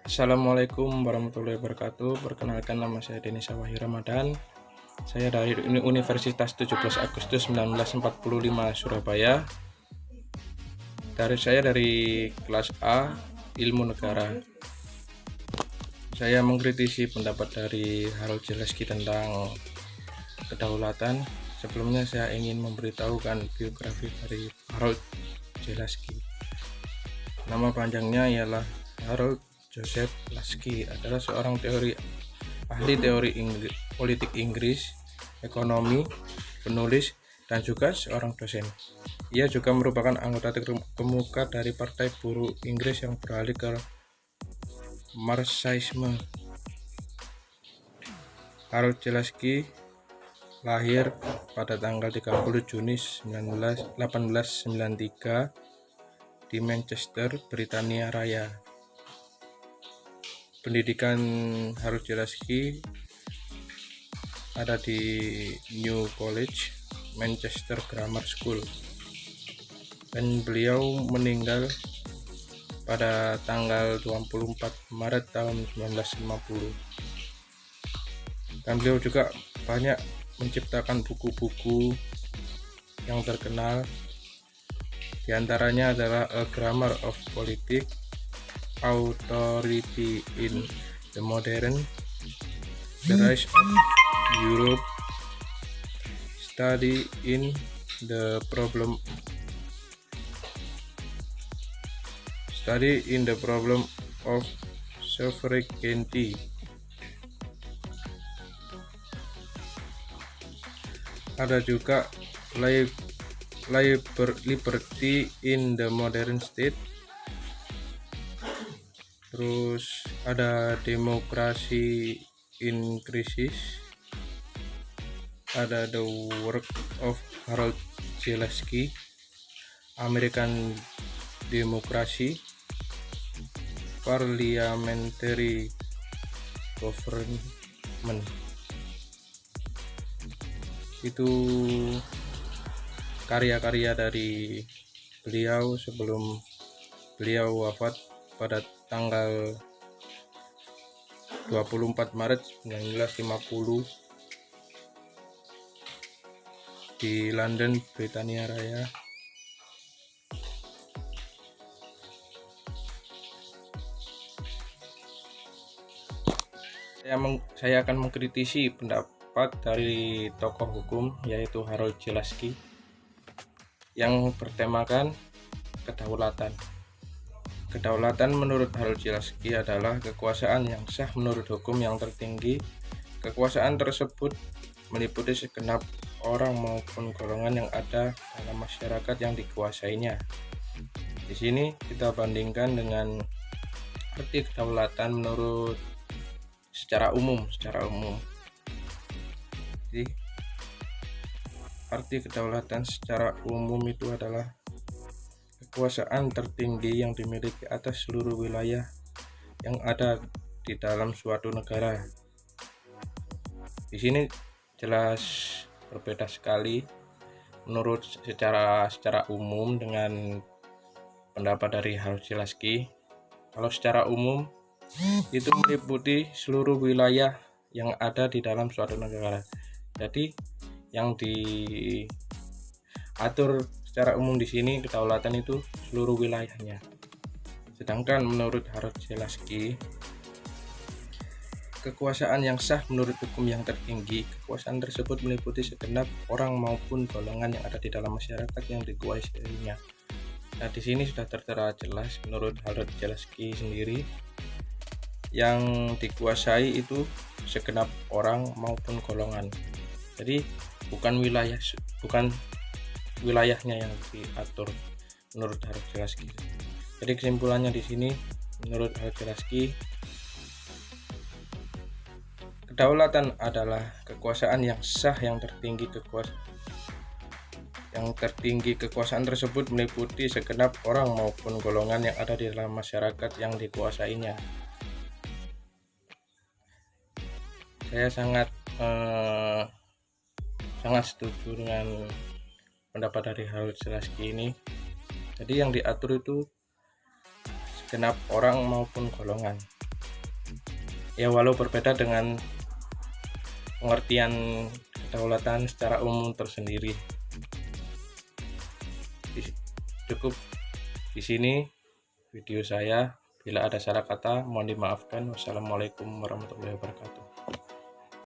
Assalamualaikum warahmatullahi wabarakatuh. Perkenalkan, nama saya Denny Sawahi Ramadan. Saya dari Universitas 17 Agustus 1945 Surabaya. Saya dari kelas A Ilmu Negara. Saya mengkritisi pendapat dari Harold Zaleski tentang kedaulatan. Sebelumnya saya ingin memberitahukan biografi dari Harold Zaleski. Nama panjangnya ialah Harold Joseph Lasky, adalah seorang ahli teori politik Inggris, ekonomi, penulis, dan juga seorang dosen. Ia juga merupakan anggota terkemuka dari Partai Buruh Inggris yang beralih ke Marxisme. Harold Zaleski lahir pada tanggal 30 Juni 1893 di Manchester, Britania Raya. Pendidikan Harold Zaleski ada di New College, Manchester Grammar School, dan beliau meninggal pada tanggal 24 Maret tahun 1950. Dan beliau juga banyak menciptakan buku-buku yang terkenal. Di antaranya adalah A Grammar of Politics, Authority in the Modern, The Rise of Europe, Study in the Problem of Sovereignty. Ada juga Liberty in the Modern State. Terus ada Demokrasi in Crisis, ada The Work of Harold Zaleski, American Democracy, Parliamentary Government. Itu karya-karya dari beliau sebelum beliau wafat pada tanggal 24 Maret 1950 di London, Britania Raya. Saya akan mengkritisi pendapat dari tokoh hukum, yaitu Harold Zaleski, yang bertemakan kedaulatan. Kedaulatan menurut Harold Zaleski adalah kekuasaan yang sah menurut hukum yang tertinggi. Kekuasaan tersebut meliputi segenap orang maupun golongan yang ada dalam masyarakat yang dikuasainya. Di sini kita bandingkan dengan arti kedaulatan menurut secara umum. Jadi, arti kedaulatan secara umum itu adalah kekuasaan tertinggi yang dimiliki atas seluruh wilayah yang ada di dalam suatu negara. Di sini jelas berbeda sekali menurut secara umum dengan pendapat dari Harold Zaleski. Kalau secara umum itu meliputi seluruh wilayah yang ada di dalam suatu negara. Jadi yang diatur secara umum di sini kedaulatan itu seluruh wilayahnya. Sedangkan menurut Harold Zaleski, kekuasaan yang sah menurut hukum yang tertinggi, kekuasaan tersebut meliputi segenap orang maupun golongan yang ada di dalam masyarakat yang dikuasainya. Nah, di sini sudah tertera jelas menurut Harold Zaleski sendiri, yang dikuasai itu segenap orang maupun golongan. Jadi bukan wilayahnya yang diatur menurut Harold Zaleski. Jadi kesimpulannya di sini menurut Harold Zaleski, kedaulatan adalah kekuasaan yang sah yang tertinggi. Kekuasaan tersebut meliputi segenap orang maupun golongan yang ada di dalam masyarakat yang dikuasainya. Saya sangat setuju dengan pendapat dari Harold Zaleski ini. Jadi yang diatur itu segenap orang maupun golongan. Ya, walau berbeda dengan pengertian kedaulatan secara umum tersendiri. Cukup di sini video saya. Bila ada salah kata, mohon dimaafkan. Wassalamualaikum warahmatullahi wabarakatuh.